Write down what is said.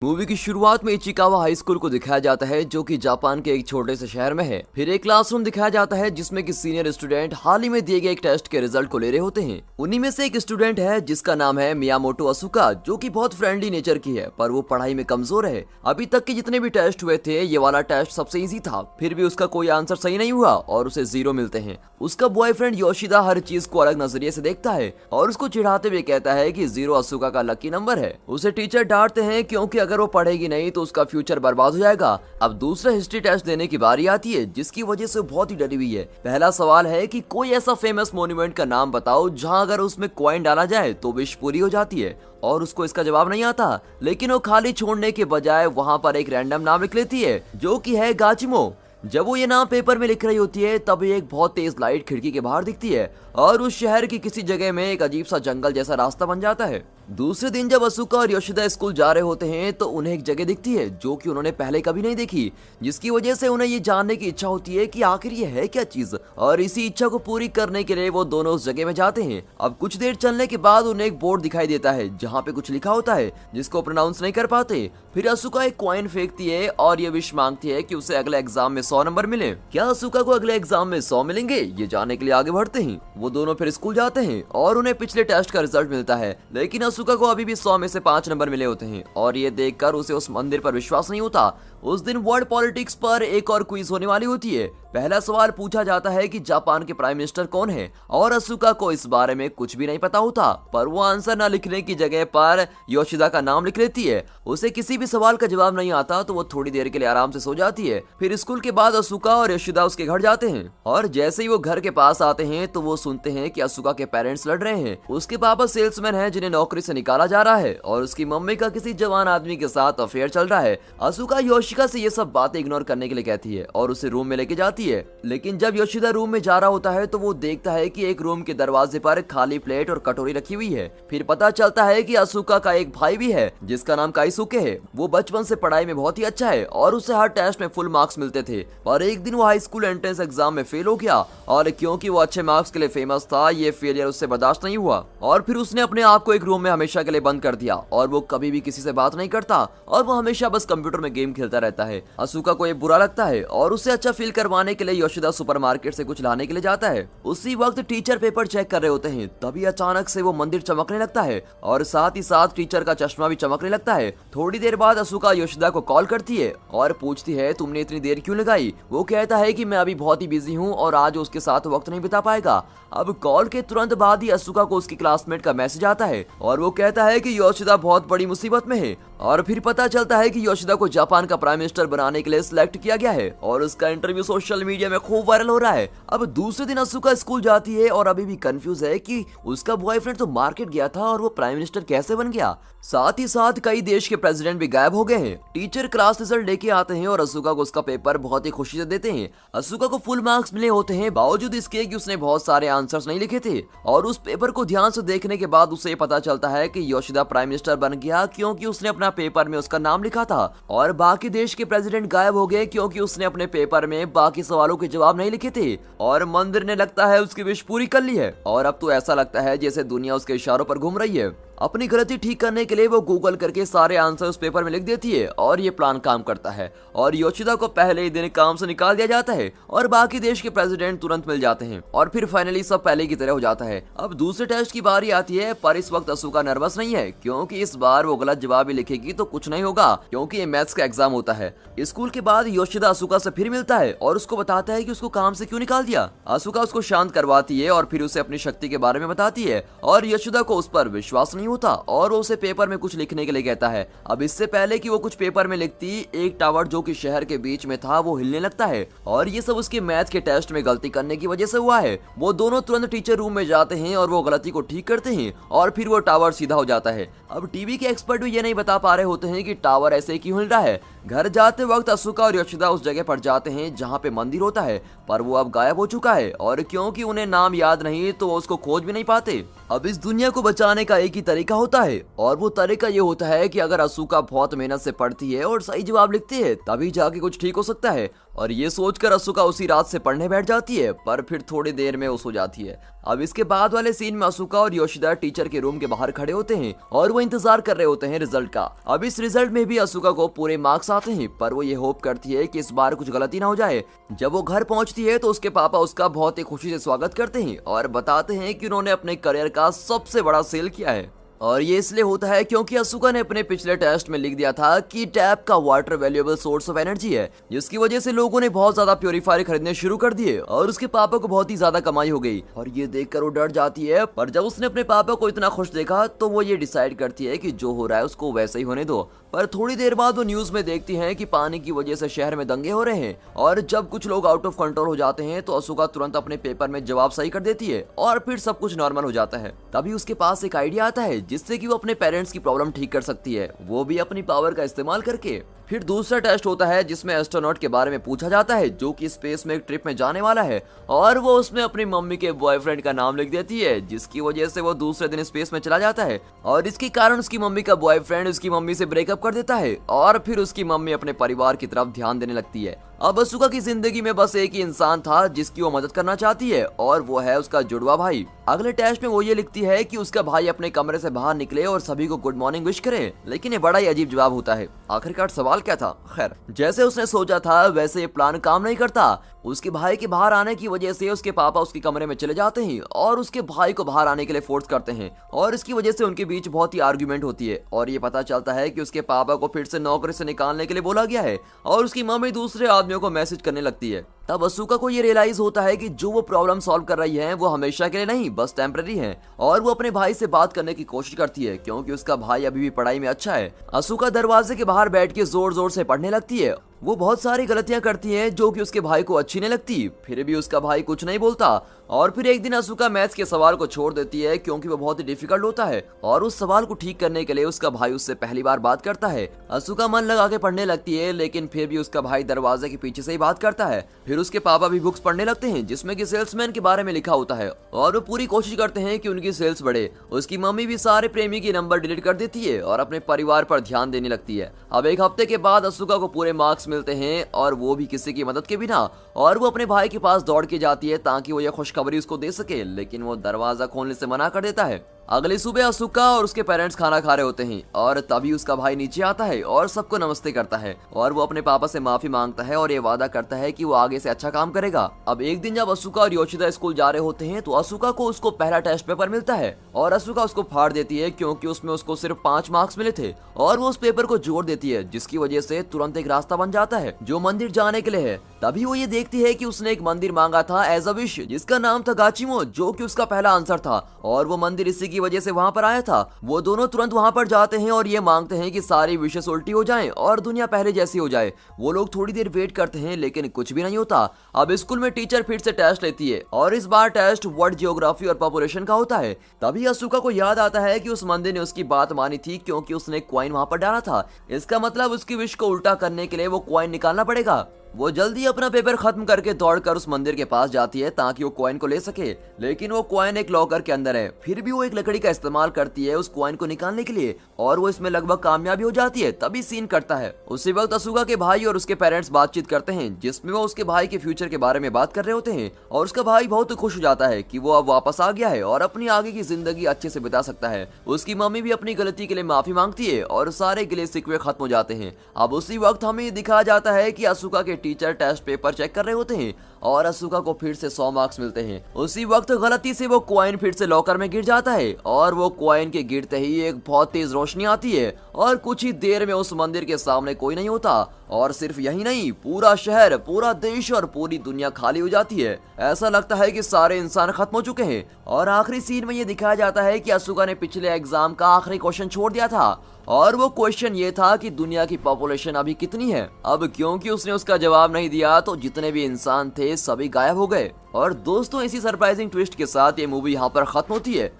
Movie की शुरुआत में इचिकावा हाई स्कूल को दिखाया जाता है जो कि जापान के एक छोटे से शहर में है। फिर एक क्लासरूम दिखाया जाता है जिसमें कि सीनियर स्टूडेंट हाल ही में दिए गए एक टेस्ट के रिजल्ट को ले रहे होते हैं। उन्हीं में से एक स्टूडेंट है जिसका नाम है मियामोटो असुका, जो कि बहुत फ्रेंडली नेचर की है, पर वो पढ़ाई में कमजोर है। अभी तक के जितने भी टेस्ट हुए थे ये वाला टेस्ट सबसे इजी था, फिर भी उसका कोई आंसर सही नहीं हुआ और उसे 0 मिलते हैं। उसका बॉयफ्रेंड योशिदा हर चीज को अलग नजरिए से देखता है और उसको चिढ़ाते हुए कहता है कि 0 असुका का लकी नंबर है। उसे टीचर डांटते हैं क्योंकि अगर वो पढ़ेगी नहीं तो उसका फ्यूचर बर्बाद हो जाएगा। अब दूसरा हिस्ट्री टेस्ट देने की बारी आती है जिसकी वजह से बहुत ही डरी हुई है। पहला सवाल है कि कोई ऐसा फेमस मॉन्यूमेंट का नाम बताओ जहां अगर उसमें कॉइन डाला जाए तो विश पूरी हो जाती है, और उसको इसका जवाब नहीं आता, लेकिन वो खाली छोड़ने के बजाय वहां पर एक रैंडम नाम लिख लेती है जो कि है गाचिमो। जब वो ये नाम पेपर में लिख रही होती है तभी एक बहुत तेज लाइट खिड़की के बाहर दिखती है और उस शहर की किसी जगह में एक अजीब सा जंगल जैसा रास्ता बन जाता है। दूसरे दिन जब असुका और योशिदा स्कूल जा रहे होते हैं तो उन्हें एक जगह दिखती है जो कि उन्होंने पहले कभी नहीं देखी, जिसकी वजह से उन्हें ये जानने की इच्छा होती है कि आखिर ये है क्या चीज, और इसी इच्छा को पूरी करने के लिए वो दोनों उस जगह में जाते हैं। अब कुछ देर चलने के बाद उन्हें एक बोर्ड दिखाई देता है जहाँ पे कुछ लिखा होता है जिसको प्रोनाउंस नहीं कर पाते। फिर असुका एक कॉइन फेंकती है और ये विश मांगती है कि उसे अगले एग्जाम में 100 नंबर मिले। क्या असुका को अगले एग्जाम में 100 मिलेंगे, ये जानने के लिए आगे बढ़ते हैं। वो दोनों फिर स्कूल जाते हैं और उन्हें पिछले टेस्ट का रिजल्ट मिलता है, लेकिन असुका को अभी भी 100 में से 5 नंबर मिले होते हैं और ये देखकर उसे उस मंदिर पर विश्वास नहीं होता। उस दिन वर्ल्ड पॉलिटिक्स पर एक और क्विज होने वाली होती है। पहला सवाल पूछा जाता है कि जापान के प्राइम मिनिस्टर कौन है, और असुका को इस बारे में कुछ भी नहीं पता होता, पर वो आंसर न लिखने की जगह पर योशिदा का नाम लिख लेती है। उसे किसी भी सवाल का जवाब नहीं आता तो वो थोड़ी देर के लिए आराम से सो जाती है। फिर स्कूल के बाद असुका और योशिदा उसके घर जाते हैं और जैसे ही वो घर के पास आते हैं तो वो सुनते हैं कि असुका के पेरेंट्स लड़ रहे हैं। उसके पापा सेल्समैन हैं जिन्हें नौकरी से निकाला जा रहा है और उसकी मम्मी का किसी जवान आदमी के साथ अफेयर चल रहा है। असुका योशिका से ये सब बातें इग्नोर करने के लिए कहती है और उसे रूम में लेके जाती है, लेकिन जब योशिदा रूम में जा रहा होता है तो वो देखता है कि एक रूम के दरवाजे पर खाली प्लेट और कटोरी रखी हुई है। फिर पता चलता है कि असुका का एक भाई भी है जिसका नाम काइसुके है। वो बचपन से पढ़ाई में बहुत ही अच्छा है और उसे हर टेस्ट में फुल मार्क्स मिलते थे, पर एक दिन वो हाई स्कूल एंट्रेंस एग्जाम में फेल हो गया और क्योंकि वो अच्छे मार्क्स के लिए फेमस था ये फेलियर उससे बर्दाश्त नहीं हुआ और फिर उसने अपने आप को एक रूम में हमेशा के लिए बंद कर दिया और वो कभी भी किसी से बात नहीं करता और वो हमेशा बस कंप्यूटर में गेम खेलता रहता है। असुका को ये बुरा लगता है और उसे अच्छा फील करवाने के लिए योशिदा सुपरमार्केट से कुछ लाने के लिए जाता है। उसी वक्त टीचर पेपर चेक कर रहे होते हैं, तभी अचानक से वो मंदिर चमकने लगता है और साथ ही साथ टीचर का चश्मा भी चमकने लगता है। थोड़ी देर बाद असुका योशिदा को कॉल करती है और पूछती है तुमने इतनी देर क्यों लगाई। वो कहता है कि मैं अभी बहुत ही बिजी हूँ और आज उसके साथ वक्त नहीं बिता पाएगा। अब कॉल के तुरंत बाद ही असुका को उसके क्लासमेट का मैसेज आता है और वो कहता है कि योशिदा बहुत बड़ी मुसीबत में है, और फिर पता चलता है कि योशिदा को जापान का प्राइम मिनिस्टर बनाने के लिए सिलेक्ट किया गया है और उसका इंटरव्यू सोशल मीडिया में खूब वायरल हो रहा है। अब दूसरे दिन असुका स्कूल जाती है और अभी भी कंफ्यूज है कि उसका बॉयफ्रेंड तो मार्केट गया था और वो प्राइम मिनिस्टर कैसे बन गया। साथ ही साथ कई देश के प्रेसिडेंट भी गायब हो गए हैं। टीचर क्लास रिजल्ट लेके आते हैं और असुका को उसका पेपर बहुत ही खुशी से देते हैं। असुका को फुल मार्क्स मिले होते हैं बावजूद इसके कि उसने बहुत सारे आंसर्स नहीं लिखे थे, और उस पेपर को ध्यान से देखने के बाद उसे पता चलता है कि योशिदा प्राइम मिनिस्टर बन गया क्योंकि उसने अपना पेपर में उसका नाम लिखा था, और बाकी देश के प्रेसिडेंट गायब हो गए क्योंकि उसने अपने पेपर में बाकी सवालों के जवाब नहीं लिखे थे, और मंदिर ने लगता है उसकी विश पूरी कर ली है और अब तो ऐसा लगता है जैसे दुनिया उसके इशारों पर घूम रही है। अपनी गलती ठीक करने के लिए वो गूगल करके सारे आंसर उस पेपर में लिख देती है और ये प्लान काम करता है और योशिदा को पहले ही दिन काम से निकाल दिया जाता है और बाकी देश के प्रेसिडेंट तुरंत मिल जाते हैं और फिर फाइनली सब पहले की तरह हो जाता है। अब दूसरे टेस्ट की बारी आती है, पर इस वक्त असुका नर्वस नहीं है क्योंकि इस बार वो गलत जवाब भी लिखेगी तो कुछ नहीं होगा क्योंकि ये मैथ्स का एग्जाम होता है। स्कूल के बाद योशिदा असुका से फिर मिलता है और उसको बताता है कि उसको काम से क्यों निकाल दिया। असुका उसको शांत करवाती है और फिर उसे अपनी शक्ति के बारे में बताती है और योशिदा को उस पर विश्वास नहीं होता और उसे पेपर में कुछ लिखने के लिए कहता है। अब इससे पहले कि वो कुछ पेपर में लिखती, एक टावर जो कि शहर के बीच में था वो हिलने लगता है और ये सब उसके मैथ के टेस्ट में गलती करने की वजह से हुआ है। वो दोनों तुरंत टीचर रूम में जाते हैं और वो गलती को ठीक करते हैं और फिर वो टावर सीधा हो जाता है। अब टीवी के एक्सपर्ट भी ये नहीं बता पा रहे होते हैं कि टावर ऐसे क्यों हिल रहा है। घर जाते वक्त असुका और योशिदा उस जगह पर जाते हैं जहाँ पे मंदिर होता है, पर वो अब गायब हो चुका है और क्योंकि उन्हें नाम याद नहीं तो वो उसको खोज भी नहीं पाते। अब इस दुनिया को बचाने का एक ही तरीका होता है और वो तरीका ये होता है कि अगर असुका बहुत मेहनत से पढ़ती है और सही जवाब लिखती है तभी जाके कुछ ठीक हो सकता है। और ये सोचकर असुका उसी रात से पढ़ने बैठ जाती है, पर फिर थोड़ी देर में वो सो जाती है। अब इसके बाद वाले सीन में असुका और योशिदा टीचर के रूम के बाहर खड़े होते हैं और वो इंतजार कर रहे होते हैं रिजल्ट का। अब इस रिजल्ट में भी असुका को पूरे मार्क्स आते हैं, पर वो ये होप करती है कि इस बार कुछ गलती ना हो जाए। जब वो घर पहुंचती है तो उसके पापा उसका बहुत ही खुशी से स्वागत करते हैं और बताते हैं कि उन्होंने अपने करियर का सबसे बड़ा सेल किया है। और ये इसलिए होता है क्योंकि असुका ने अपने पिछले टेस्ट में लिख दिया था कि टैप का water valuable source of energy है, जिसकी वजह से लोगों ने बहुत ज्यादा प्योरीफायर खरीदने शुरू कर दिए और उसके पापा को बहुत ही ज्यादा कमाई हो गई। और ये देखकर वो डर जाती है, पर जब उसने अपने पापा को इतना खुश देखा तो वो ये डिसाइड करती है कि जो हो रहा है उसको वैसे ही होने दो। पर थोड़ी देर बाद वो न्यूज में देखती हैं कि पानी की वजह से शहर में दंगे हो रहे हैं और जब कुछ लोग आउट ऑफ कंट्रोल हो जाते हैं तो असुका तुरंत अपने पेपर में जवाब सही कर देती है और फिर सब कुछ नॉर्मल हो जाता है। तभी उसके पास एक आइडिया आता है जिससे कि वो अपने पेरेंट्स की प्रॉब्लम ठीक कर सकती है, वो भी अपनी पावर का इस्तेमाल करके। फिर दूसरा टेस्ट होता है जिसमें एस्ट्रोनॉट के बारे में पूछा जाता है जो कि स्पेस में एक ट्रिप में जाने वाला है और वो उसमें अपनी मम्मी के बॉयफ्रेंड का नाम लिख देती है, जिसकी वजह से वो दूसरे दिन स्पेस में चला जाता है और इसके कारण उसकी मम्मी का बॉयफ्रेंड उसकी मम्मी से ब्रेकअप कर देता है और फिर उसकी मम्मी अपने परिवार की तरफ ध्यान देने लगती है। अब असुका की जिंदगी में बस एक ही इंसान था जिसकी वो मदद करना चाहती है और वो है उसका जुड़वा भाई। अगले टेस्ट में वो ये लिखती है कि उसका भाई अपने कमरे से बाहर निकले और सभी को गुड मॉर्निंग विश करे, लेकिन ये बड़ा ही अजीब जवाब होता है। आखिरकार सवाल क्या था? खैर, जैसे उसने सोचा था वैसे ये प्लान काम नहीं करता। उसके भाई के बाहर आने की वजह से उसके पापा उसके कमरे में चले जाते हैं और उसके भाई को बाहर आने के लिए फोर्स करते हैं और इसकी वजह से उनके बीच बहुत ही आर्ग्यूमेंट होती है और ये पता चलता है कि उसके पापा को फिर से नौकरी से निकालने के लिए बोला गया है और उसकी मम्मी दूसरे आदमियों को मैसेज करने लगती है। तब असुका को ये रियलाइज होता है कि जो वो प्रॉब्लम सॉल्व कर रही है वो हमेशा के लिए नहीं, बस टेम्पररी है और वो अपने भाई से बात करने की कोशिश करती है क्योंकि उसका भाई अभी भी पढ़ाई में अच्छा है। असुका दरवाजे के बाहर बैठ के जोर जोर से पढ़ने लगती है। वो बहुत सारी गलतियां करती है जो कि उसके भाई को अच्छी नहीं लगती, फिर भी उसका भाई कुछ नहीं बोलता और फिर एक दिन असुका मैथ्स के सवाल को छोड़ देती है क्योंकि वो बहुत ही डिफिकल्ट होता है और उस सवाल को ठीक करने के लिए उसका भाई उससे पहली बार बात करता है। असुका मन लगा के पढ़ने लगती है लेकिन फिर भी उसका भाई दरवाजे के पीछे से ही बात करता है। फिर उसके पापा भी बुक्स पढ़ने लगते हैं जिसमें कि सेल्समैन के बारे में लिखा होता है और वो पूरी कोशिश करते हैं कि उनकी सेल्स बढ़े। उसकी मम्मी भी सारे प्रेमी के नंबर डिलीट कर देती है और अपने परिवार पर ध्यान देने लगती है। अब एक हफ्ते के बाद असुका को पूरे मार्क्स मिलते हैं और वो भी किसी की मदद के बिना और वो अपने भाई के पास दौड़ के जाती है ताकि वो ये खुशखबरी उसको दे सके, लेकिन वो दरवाजा खोलने से मना कर देता है। अगली सुबह असुका और उसके पेरेंट्स खाना खा रहे होते हैं और तभी उसका भाई नीचे आता है और सबको नमस्ते करता है और वो अपने पापा से माफी मांगता है और ये वादा करता है कि वो आगे से अच्छा काम करेगा। अब एक दिन जब असुका और योशिदा स्कूल जा रहे होते हैं तो असुका को उसको पहला टेस्ट पेपर मिलता है और असुका उसको फाड़ देती है क्योंकि उसमें उसको सिर्फ 5 मार्क्स मिले थे और वो उस पेपर को जोड़ देती है, जिसकी वजह से तुरंत एक रास्ता बन जाता है जो मंदिर जाने के लिए है। तभी वो ये देखती है कि उसने एक मंदिर मांगा था एज अ विश जिसका नाम था गाचिमो, जो कि उसका पहला आंसर था और वो मंदिर इसी की वजह से वहां पर आया था। वो दोनों तुरंत वहां पर जाते हैं और ये मांगते हैं कि सारी विशेष उल्टी हो जाएं और दुनिया पहले जैसी हो जाए। वो लोग थोड़ी देर वेट करते हैं लेकिन कुछ भी नहीं होता। अब स्कूल में टीचर फिर से टेस्ट लेती है और इस बार टेस्ट वर्ल्ड जियोग्राफी और पॉपुलेशन का होता है। तभी असुका को याद आता है कि उस मंदिर ने उसकी बात मानी थी क्योंकि उसने कॉइन वहां पर डाला था। इसका मतलब उसकी विश को उल्टा करने के लिए वो कॉइन निकालना पड़ेगा। वो जल्दी अपना पेपर खत्म करके दौड़कर उस मंदिर के पास जाती है ताकि वो कॉइन को ले सके, लेकिन वो कॉइन एक लॉकर के अंदर है। फिर भी वो एक लकड़ी का इस्तेमाल करती है उस कॉइन को निकालने के लिए और वो इसमें लगभग कामयाबी हो जाती है। तभी सीन कटता है। उसी वक्त असुका के भाई और उसके पेरेंट्स बातचीत करते हैं जिसमें वो उसके भाई के फ्यूचर के बारे में बात कर रहे होते हैं और उसका भाई बहुत खुश हो जाता है कि वो अब वापस आ गया है और अपनी आगे की जिंदगी अच्छे से बिता सकता है। उसकी मम्मी भी अपनी गलती के लिए माफी मांगती है और सारे गिले शिकवे खत्म हो जाते हैं। अब उसी वक्त हमें दिखाया जाता है कि असुका के टीचर टेस्ट पेपर चेक कर रहे होते हैं और असुका को फिर से 100 मार्क्स मिलते हैं। उसी वक्त गलती से वो कॉइन फिर से लॉकर में गिर जाता है और वो कॉइन के गिरते ही एक बहुत तेज रोशनी आती है और कुछ ही देर में उस मंदिर के सामने कोई नहीं होता और सिर्फ यही नहीं, पूरा शहर, पूरा देश और पूरी दुनिया खाली हो जाती है। ऐसा लगता है कि सारे इंसान खत्म हो चुके हैं और आखिरी सीन में ये दिखाया जाता है कि असुका ने पिछले एग्जाम का आखिरी क्वेश्चन छोड़ दिया था और वो क्वेश्चन ये था कि दुनिया की पॉपुलेशन अभी कितनी है। अब क्योंकि उसने उसका जवाब नहीं दिया तो जितने भी इंसान थे सभी गायब हो गए। और दोस्तों, इसी सरप्राइजिंग ट्विस्ट के साथ ये मूवी यहाँ पर खत्म होती है।